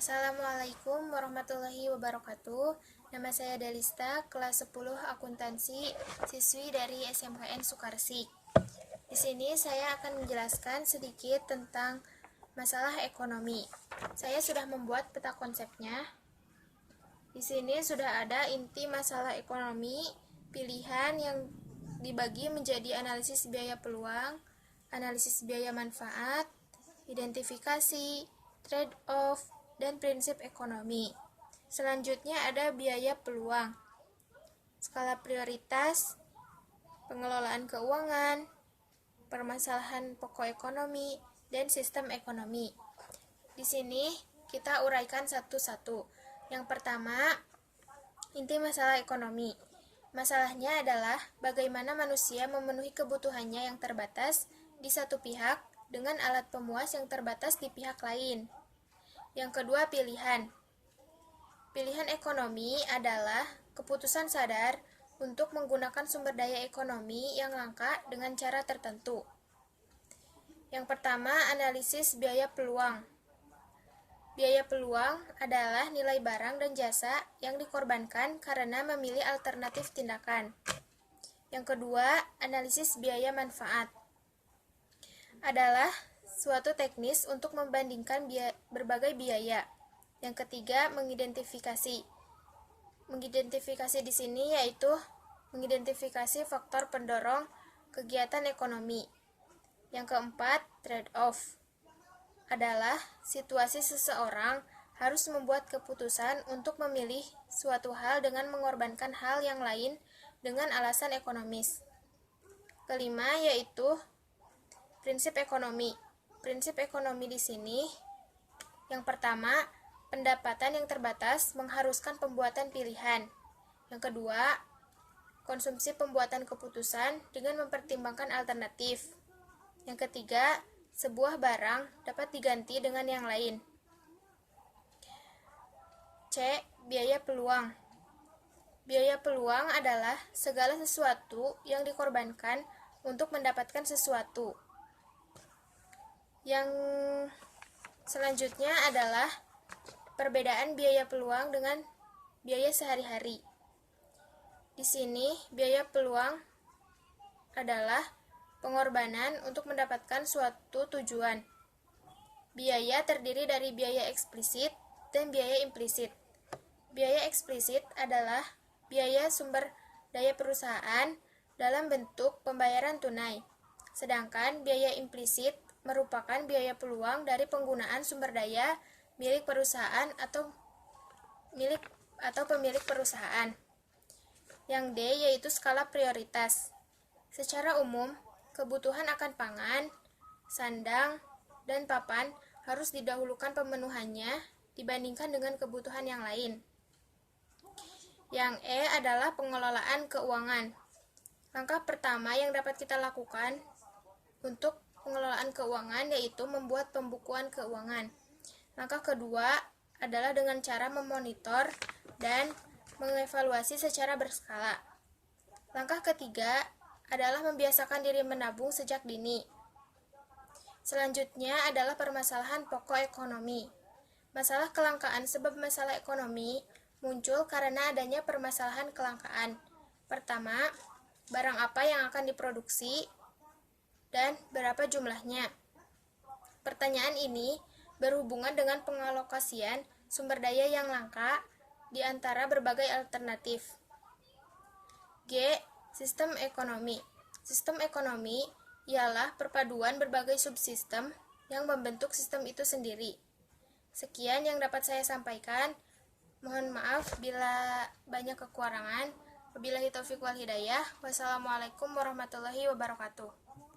Assalamualaikum warahmatullahi wabarakatuh. Nama saya Delista, kelas 10 akuntansi, siswi dari SMKN Sukarsik. Di sini saya akan menjelaskan sedikit tentang masalah ekonomi. Saya sudah membuat peta konsepnya. Di sini sudah ada inti masalah ekonomi, pilihan yang dibagi menjadi analisis biaya peluang, analisis biaya manfaat, identifikasi, trade-off, dan prinsip ekonomi. Selanjutnya ada biaya peluang, skala prioritas, pengelolaan keuangan, permasalahan pokok ekonomi, dan sistem ekonomi. Di sini kita uraikan satu-satu. Yang pertama, inti masalah ekonomi. Masalahnya adalah bagaimana manusia memenuhi kebutuhannya yang terbatas di satu pihak dengan alat pemuas yang terbatas di pihak lain. Yang kedua, pilihan. Pilihan ekonomi adalah keputusan sadar untuk menggunakan sumber daya ekonomi yang langka dengan cara tertentu. Yang pertama, analisis biaya peluang. Biaya peluang adalah nilai barang dan jasa yang dikorbankan karena memilih alternatif tindakan. Yang kedua, analisis biaya manfaat adalah suatu teknis untuk membandingkan berbagai biaya. Yang ketiga, mengidentifikasi. Mengidentifikasi di sini yaitu mengidentifikasi faktor pendorong kegiatan ekonomi. Yang keempat, trade-off adalah situasi seseorang harus membuat keputusan untuk memilih suatu hal dengan mengorbankan hal yang lain dengan alasan ekonomis. Kelima, yaitu prinsip ekonomi. Prinsip ekonomi di sini, yang pertama, pendapatan yang terbatas mengharuskan pembuatan pilihan. Yang kedua, konsumsi pembuatan keputusan dengan mempertimbangkan alternatif. Yang ketiga, sebuah barang dapat diganti dengan yang lain. C. Biaya peluang. Biaya peluang adalah segala sesuatu yang dikorbankan untuk mendapatkan sesuatu. Yang selanjutnya adalah perbedaan biaya peluang dengan biaya sehari-hari. Di sini, biaya peluang adalah pengorbanan untuk mendapatkan suatu tujuan. Biaya terdiri dari biaya eksplisit dan biaya implisit. Biaya eksplisit adalah biaya sumber daya perusahaan dalam bentuk pembayaran tunai, sedangkan biaya implisit merupakan biaya peluang dari penggunaan sumber daya milik perusahaan atau pemilik perusahaan. Yang D yaitu skala prioritas. Secara umum, kebutuhan akan pangan, sandang, dan papan harus didahulukan pemenuhannya dibandingkan dengan kebutuhan yang lain. Yang E adalah pengelolaan keuangan. Langkah pertama yang dapat kita lakukan untuk pengelolaan keuangan yaitu membuat pembukuan keuangan. Langkah kedua adalah dengan cara memonitor dan mengevaluasi secara berskala. Langkah ketiga adalah membiasakan diri menabung sejak dini. Selanjutnya adalah permasalahan pokok ekonomi. Masalah kelangkaan sebab masalah ekonomi muncul karena adanya permasalahan kelangkaan. Pertama, barang apa yang akan diproduksi dan berapa jumlahnya. Pertanyaan ini berhubungan dengan pengalokasian sumber daya yang langka di antara berbagai alternatif. G. Sistem ekonomi. Sistem ekonomi ialah perpaduan berbagai subsistem yang membentuk sistem itu sendiri. Sekian yang dapat saya sampaikan. Mohon maaf bila banyak kekurangan. Wabillahi taufiq wal hidayah. Wassalamualaikum warahmatullahi wabarakatuh.